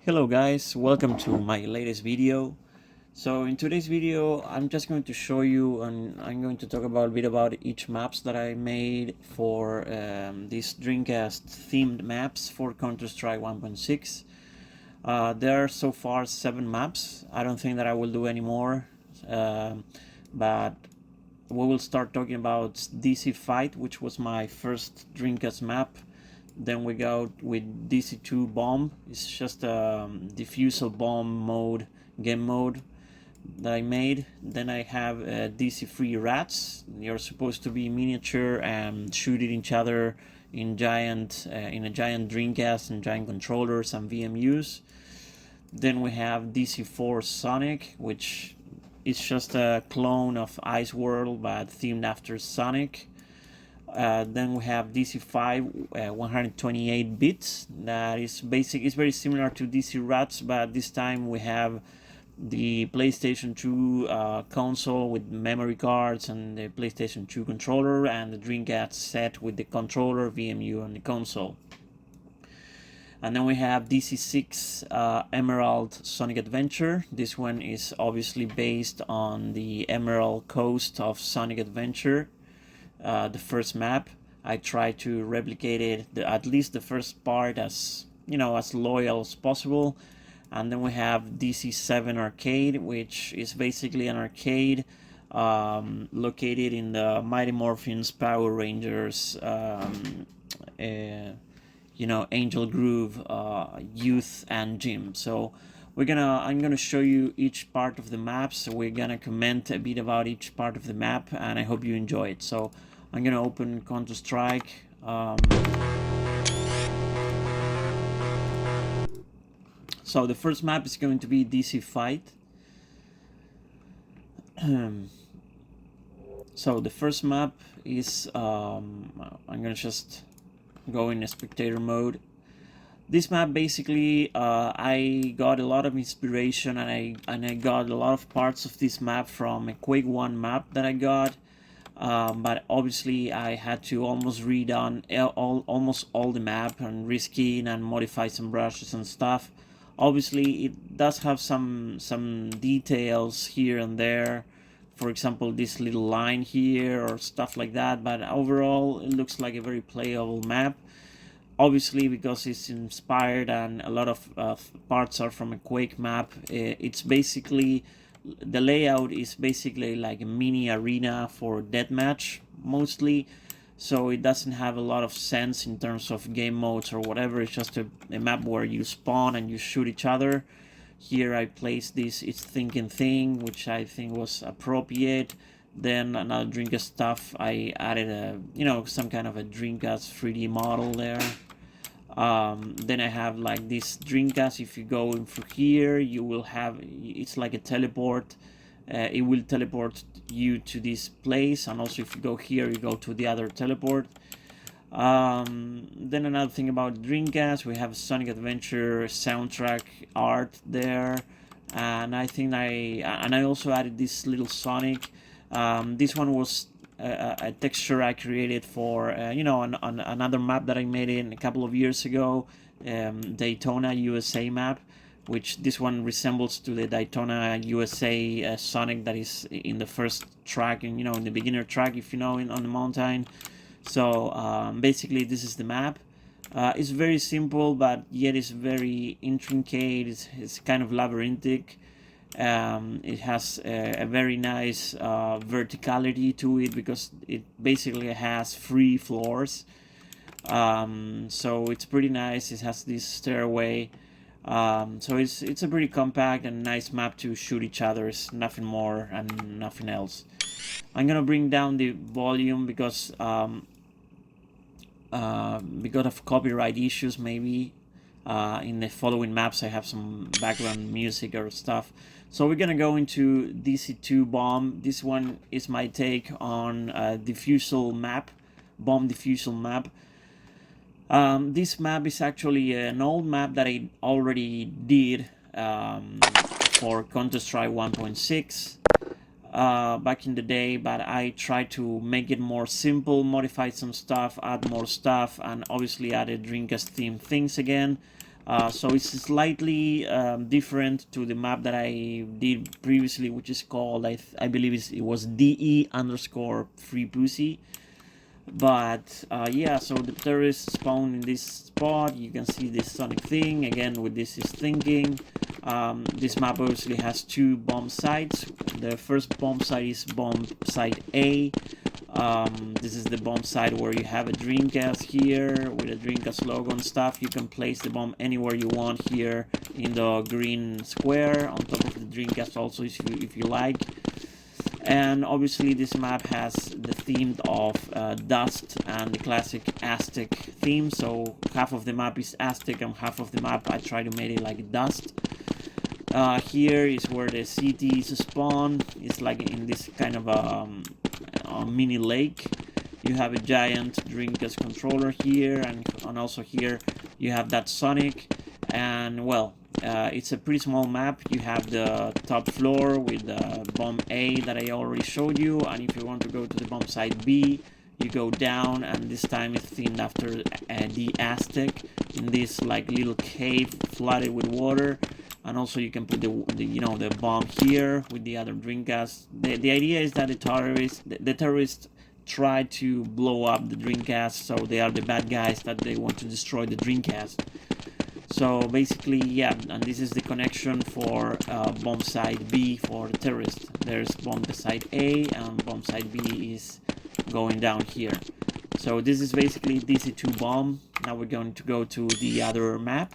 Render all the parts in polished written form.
Hello guys, welcome to my latest video. So in today's video I'm just going to show you and I'm going to talk about a bit about each maps that I made for these Dreamcast themed maps for Counter-Strike 1.6. There are so far 7 maps. I don't think that I will do any more, but we will start talking about DC Fight, which was my first Dreamcast map. Then we go with DC2 Bomb. It's just a diffusal bomb mode, game mode that I made. Then I have DC3 Rats. You're supposed to be miniature and shoot at each other in a giant Dreamcast and giant controllers and VMUs. Then we have DC4 Sonic, which is just a clone of Ice World but themed after Sonic. Then we have DC5 128 bits. That is basic. It's very similar to DC Rats, but this time we have the PlayStation 2 console with memory cards and the PlayStation 2 controller, and the Dreamcast set with the controller, VMU, and the console. And then we have DC6 Emerald Sonic Adventure. This one is obviously based on the Emerald Coast of Sonic Adventure. The first map, I try to replicate it, at least the first part, as as loyal as possible. And then we have DC7 Arcade, which is basically an arcade located in the Mighty Morphin's Power Rangers Angel Groove youth and gym. So I'm gonna show you each part of the map, so we're gonna comment a bit about each part of the map, and I hope you enjoy it. So I'm gonna open Counter-Strike. So the first map is going to be DC Fight. So the first map is I'm gonna just go in a spectator mode. This map basically I got a lot of inspiration, and I got a lot of parts of this map from a Quake 1 map that I got. But obviously I had to almost redone almost all the map and reskin and modify some brushes and stuff. Obviously it does have some details here and there, for example this little line here or stuff like that, but overall it looks like a very playable map. Obviously because it's inspired and a lot of parts are from a Quake map. It's basically, the layout is basically like a mini arena for deathmatch mostly, so it doesn't have a lot of sense in terms of game modes or whatever. It's just a map where you spawn and you shoot each other. Here I placed this It's Thinking thing, which I think was appropriate. Then another Dreamcast stuff, I added some kind of a Dreamcast 3D model there. Then I have like this Dreamcast. If you go in through here, you will have, it's like a teleport. It will teleport you to this place, and also if you go here, you go to the other teleport. Then another thing about Dreamcast, we have Sonic Adventure soundtrack art there, and I also added this little Sonic. This one was a texture I created for on another map that I made in a couple of years ago, Daytona USA map, which this one resembles to the Daytona USA Sonic that is in the first track, and in the beginner track, if on the mountain. So basically this is the map. It's very simple, but yet it's very intricate. It's kind of labyrinthic. It has a very nice verticality to it, because it basically has 3 floors. So it's pretty nice. It has this stairway. So it's a pretty compact and nice map to shoot each other. It's nothing more and nothing else. I'm gonna bring down the volume because of copyright issues, maybe. In the following maps I have some background music or stuff. So we're gonna go into DC2 Bomb. This one is my take on diffusal map, bomb diffusal map. This map is actually an old map that I already did for Counter-Strike 1.6 back in the day, but I tried to make it more simple, modify some stuff, add more stuff, and obviously added Dreamcast themed things again. So it's slightly different to the map that I did previously, which is called, I believe it was DE_Free Pussy. But yeah, so the terrorists spawn in this spot. You can see this sonic thing again with this is thinking. This map obviously has two bomb sites. The first bomb site is bomb site A. This is the bomb site where you have a Dreamcast here with a Dreamcast logo and stuff. You can place the bomb anywhere you want here in the green square on top of the Dreamcast also if you like. And obviously this map has the theme of dust and the classic Aztec theme. So half of the map is Aztec and half of the map I try to make it like dust. Here is where the cities spawn. It's like in this kind of a mini lake. You have a giant Dreamcast controller here, and also here you have that Sonic. And well, it's a pretty small map. You have the top floor with the bomb A that I already showed you, and if you want to go to the bomb site B, you go down, and this time it's themed after the Aztec in this like little cave flooded with water. And also you can put the bomb here with the other Dreamcast. The idea is that the terrorists try to blow up the Dreamcast, so they are the bad guys that they want to destroy the Dreamcast. So basically, yeah, and this is the connection for bomb site B for the terrorists. There's bomb site A, and bomb site B is going down here. So this is basically DC2 bomb. Now we're going to go to the other map.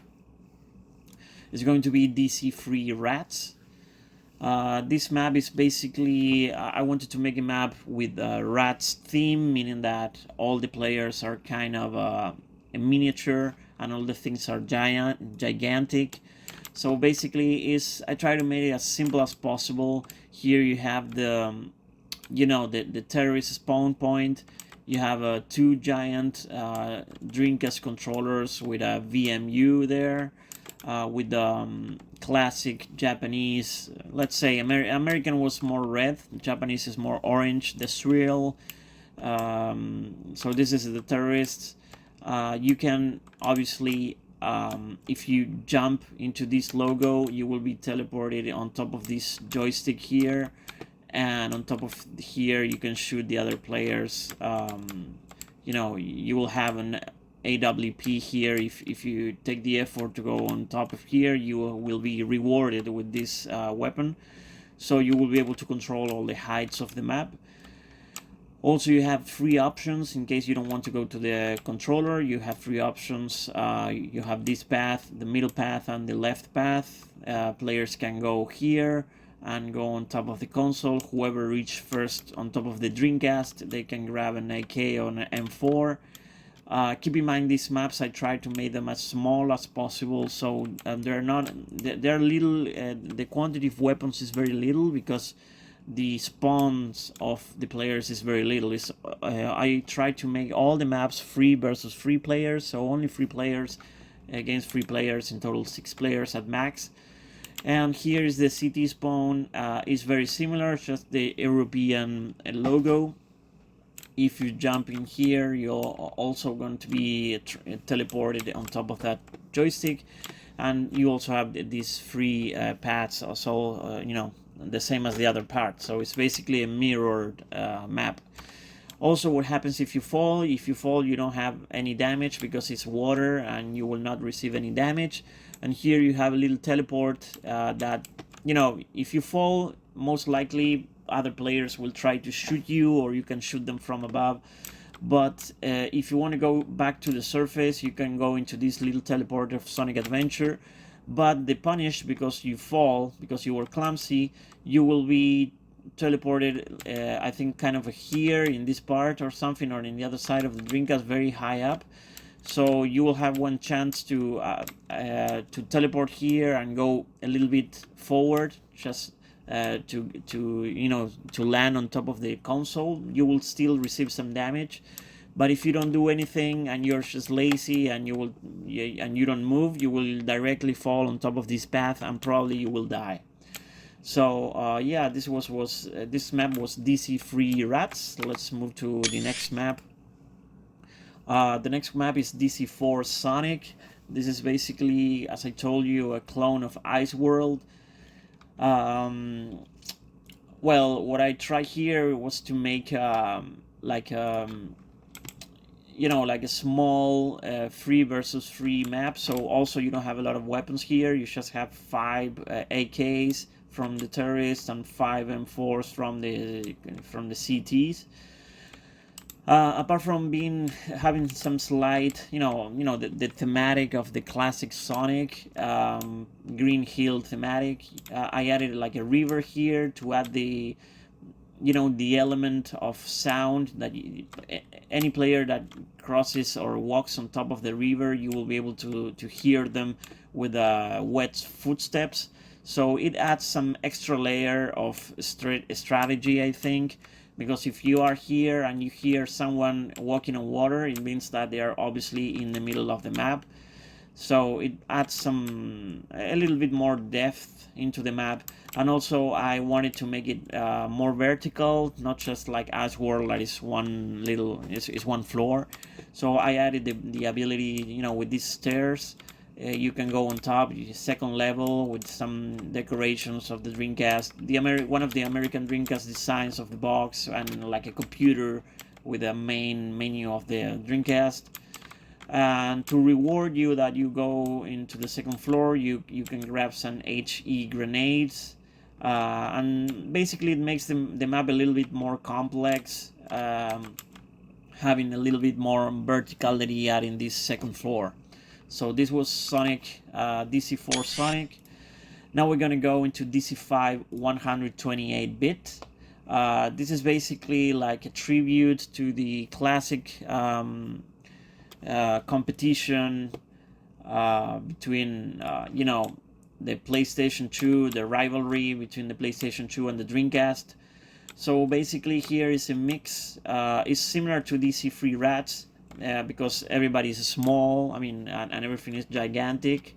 It's going to be DC3 rats. This map is basically, I wanted to make a map with a rats theme, meaning that all the players are kind of a miniature and all the things are gigantic. So basically I try to make it as simple as possible. Here you have the terrorist spawn point. You have two giant Dreamcast controllers with a VMU there. With the classic Japanese, let's say American was more red, Japanese is more orange, the cereal. So this is the terrorists. You can obviously, if you jump into this logo, you will be teleported on top of this joystick here, and on top of here you can shoot the other players. You will have an AWP here. If you take the effort to go on top of here, you will be rewarded with this weapon, so you will be able to control all the heights of the map. Also, you have free options in case you don't want to go to the controller. You have free options. You have this path, the middle path, and the left path. Players can go here and go on top of the console. Whoever reaches first on top of the Dreamcast, they can grab an AK or an M4. Keep in mind these maps, I try to make them as small as possible, so they're little. The quantity of weapons is very little because the spawns of the players is very little. I try to make all the maps free versus free players, so only free players against free players, in total 6 players at max. And here is the city spawn. It's very similar, just the European logo. If you jump in here, you're also going to be teleported on top of that joystick, and you also have these free paths, also the same as the other part. So it's basically a mirrored map. Also, what happens if you fall? If you fall, you don't have any damage because it's water, and you will not receive any damage. And here you have a little teleport that, if you fall, most likely other players will try to shoot you, or you can shoot them from above. But if you want to go back to the surface, you can go into this little teleport of Sonic Adventure. But the punish, because you fall, because you were clumsy, you will be teleported, I think kind of here in this part or something, or in the other side of the Dreamcast, very high up. So you will have one chance to teleport here and go a little bit forward, just to land on top of the console. You will still receive some damage, but if you don't do anything and you're just lazy and you don't move, you will directly fall on top of this path and probably you will die. So yeah, this map was DC3 rats. Let's move to the next map. The next map is DC4 Sonic. This is basically, as I told you, a clone of Ice World. Well, what I tried here was to make like like a small free versus free map. So also you don't have a lot of weapons here. You just have 5 AKs from the terrorists and 5 M4s from the CTs. Apart from having some slight, the thematic of the classic Sonic, Green Hill thematic, I added like a river here to add the element of sound that any player that crosses or walks on top of the river, you will be able to hear them with wet footsteps. So it adds some extra layer of strategy, I think, because if you are here and you hear someone walking on water, it means that they are obviously in the middle of the map. So it adds a little bit more depth into the map. And also I wanted to make it more vertical, not just like Ice World that is one floor. So I added the ability, with these stairs, you can go on top, second level, with some decorations of the Dreamcast, one of the American Dreamcast designs of the box, and like a computer with a main menu of the Dreamcast. And to reward you that you go into the second floor, you can grab some HE grenades, and basically it makes the map a little bit more complex, having a little bit more verticality at in this second floor. So this was Sonic, DC4 Sonic. Now we're gonna go into DC5 128-bit. This is basically like a tribute to the classic competition between the PlayStation 2, the rivalry between the PlayStation 2 and the Dreamcast. So basically here is a mix. It's similar to DC Free Rats, because everybody is small, and everything is gigantic.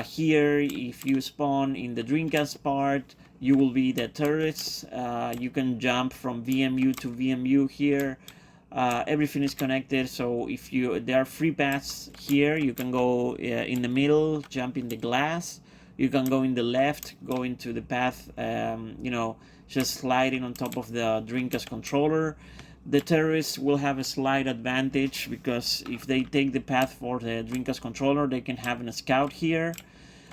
Here, if you spawn in the Dreamcast part, you will be the terrorists. You can jump from VMU to VMU here. Everything is connected, so there are free paths here. You can go in the middle, jump in the glass. You can go in the left, go into the path, just sliding on top of the Dreamcast controller. The terrorists will have a slight advantage, because if they take the path for the Dreamcast controller, they can have a scout here.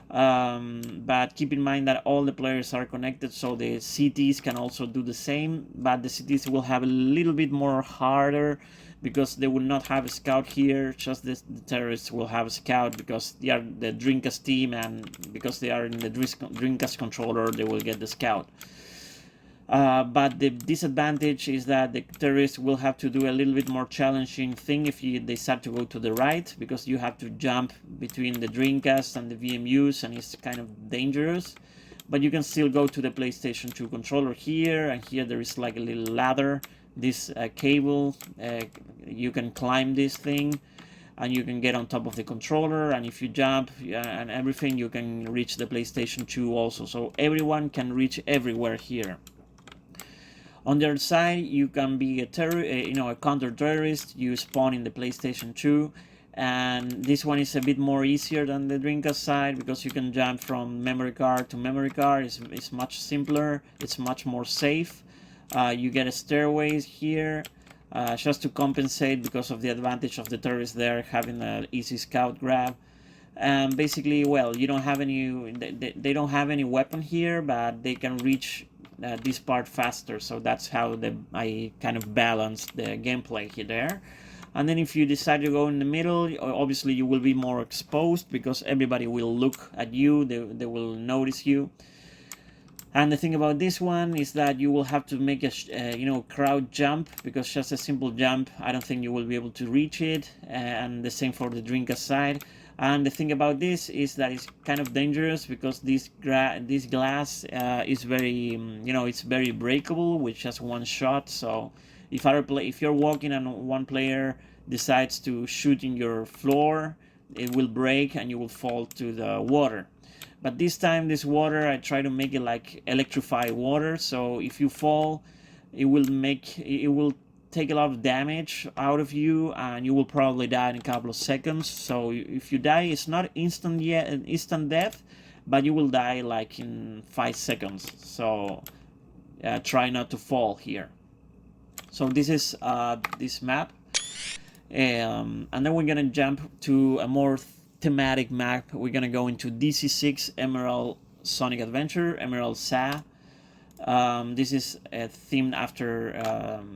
But keep in mind that all the players are connected, so the CTs can also do the same, but the CTs will have a little bit more harder, because they will not have a scout here. Just the terrorists will have a scout, because they are the Dreamcast team, and because they are in the Dreamcast controller, they will get the scout. But the disadvantage is that the terrorists will have to do a little bit more challenging thing if they start to go to the right, because you have to jump between the Dreamcast and the VMUs, and it's kind of dangerous. But you can still go to the PlayStation 2 controller here, and here there is like a little ladder, this cable, you can climb this thing, and you can get on top of the controller, and if you jump and everything, you can reach the PlayStation 2 also. So everyone can reach everywhere here. On the other side, you can be a counter-terrorist. You spawn in the PlayStation 2, and this one is a bit more easier than the Dreamcast side, because you can jump from memory card to memory card. It's much simpler. It's much more safe. You get a stairways here, just to compensate because of the advantage of the terrorists there having an easy scout grab. And basically, well, you don't have any. They don't have any weapon here, but they can reach this part faster, so that's how I kind of balanced the gameplay here there. And then if you decide to go in the middle, obviously you will be more exposed, because everybody will look at you, they will notice you. And the thing about this one is that you will have to make a crowd jump, because just a simple jump, I don't think you will be able to reach it. And the same for the Dreamcast side. And the thing about this is that it's kind of dangerous, because this glass is very, it's very breakable with just one shot. So if you're walking and one player decides to shoot in your floor, it will break and you will fall to the water. But this time, this water, I try to make it like electrified water. So if you fall, it will take a lot of damage out of you, and you will probably die in a couple of seconds. So if you die, it's not instant death, but you will die like in 5 seconds. So try not to fall here. So this is this map, and then we're gonna jump to a more thematic map. We're gonna go into DC6 Emerald Sonic Adventure, Emerald SA. This is themed after,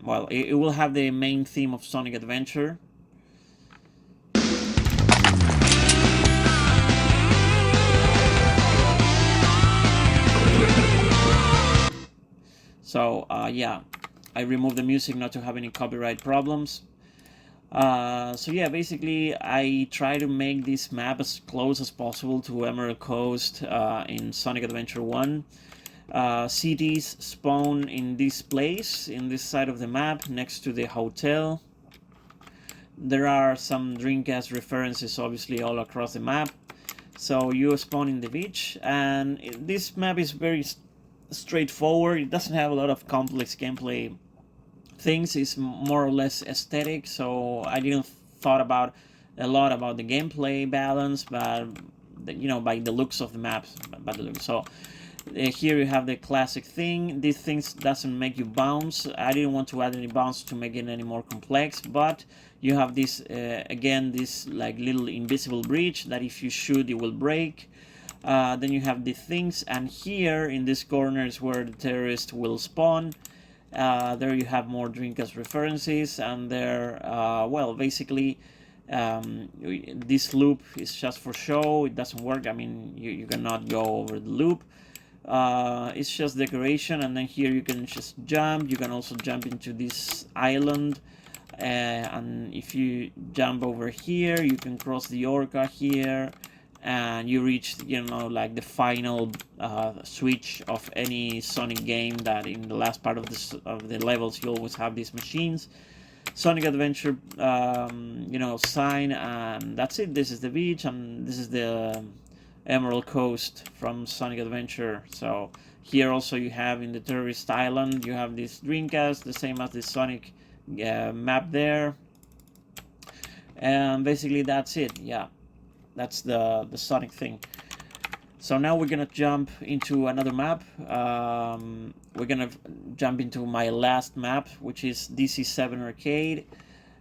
well, it will have the main theme of Sonic Adventure. So yeah, I removed the music not to have any copyright problems. So yeah, basically I try to make this map as close as possible to Emerald Coast in Sonic Adventure 1. Cities spawn in this place, in this side of the map, next to the hotel. There are some Dreamcast references obviously all across the map. So you spawn in the beach, and this map is very straightforward. It doesn't have a lot of complex gameplay things. It's more or less aesthetic, so I didn't thought about a lot about the gameplay balance, but you know, by the looks of the maps, by the look. So here you have the classic thing. These things doesn't make you bounce. I didn't want to add any bounce to make it any more complex, but you have this again, this like little invisible bridge that if you shoot it will break. Then you have the things, and here in this corner is where the terrorist will spawn. There you have more Dreamcast references, and there, well, basically this loop is just for show. It doesn't work. I mean, you cannot go over the loop. It's just decoration, and then here you can just jump. You can also jump into this island, and if you jump over here, you can cross the Orca here, and you reach, you know, like the final switch of any Sonic game, that in the last part of the levels you always have these machines. Sonic Adventure, you know, sign, and that's it. This is the beach, and this is the Emerald Coast from Sonic Adventure. So here also you have in the Terrorist Island, you have this Dreamcast, the same as the Sonic map there, and basically that's it. Yeah, that's the Sonic thing. So now we're gonna jump into another map. We're gonna jump into my last map, which is DC7 Arcade.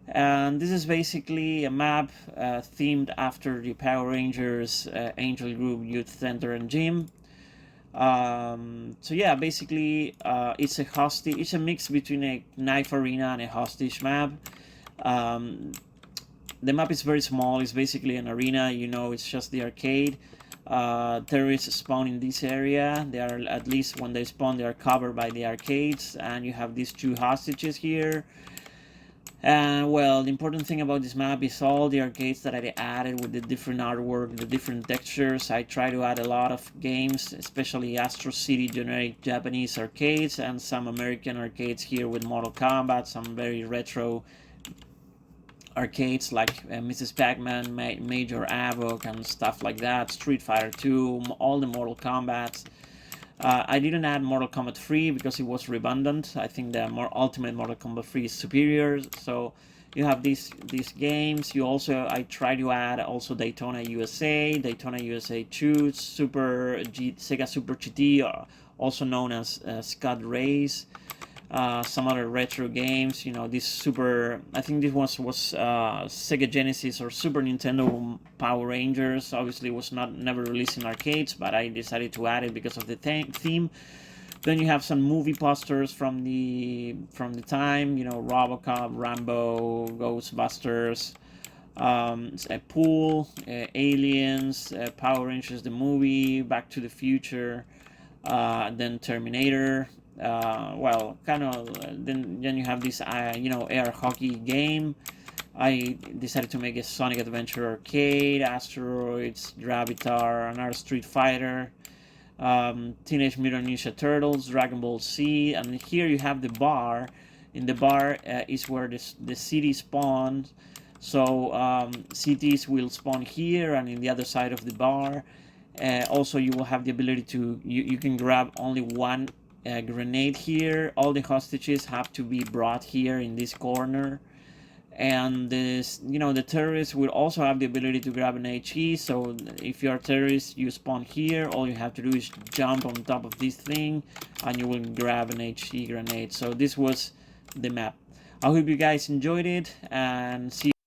And this is basically a map themed after the Power Rangers Angel Group Youth Center and Gym. So yeah, basically it's a hostage. It's a mix between a knife arena and a hostage map. The map is very small. It's basically an arena. You know, it's just the arcade. Terrorists spawn in this area. They are, at least when they spawn, they are covered by the arcades, and you have these two hostages here. And well, the important thing about this map is all the arcades that I added with the different artwork, the different textures. I try to add a lot of games, especially Astro City generic Japanese arcades, and some American arcades here with Mortal Kombat, some very retro arcades like Mrs. Pac-Man, Major Havoc, and stuff like that, Street Fighter 2, all the Mortal Kombats. I didn't add Mortal Kombat 3 because it was redundant. I think the Ultimate Mortal Kombat 3 is superior. So you have these games. You also, I try to add also Daytona USA, Daytona USA 2, Sega Super GT, also known as Scud Race. Some other retro games, you know, this I think this was Sega Genesis or Super Nintendo Power Rangers. Obviously it was never released in arcades, but I decided to add it because of the theme. Then you have some movie posters from the time, you know, RoboCop, Rambo, Ghostbusters, a pool, Aliens, Power Rangers the movie, Back to the Future, then Terminator. Well, kind of. Then you have this, you know, air hockey game. I decided to make a Sonic Adventure arcade, Asteroids, Gravitar, another Street Fighter, Teenage Mutant Ninja Turtles, Dragon Ball Z, and here you have the bar. In the bar is where the city spawns. So cities will spawn here and in the other side of the bar. Also, you will have the ability to you can grab only one grenade here. All the hostages have to be brought here in this corner. And this, the terrorists will also have the ability to grab an HE. So if you're a terrorist, you spawn here. All you have to do is jump on top of this thing and you will grab an HE grenade. So this was the map. I hope you guys enjoyed it, and see you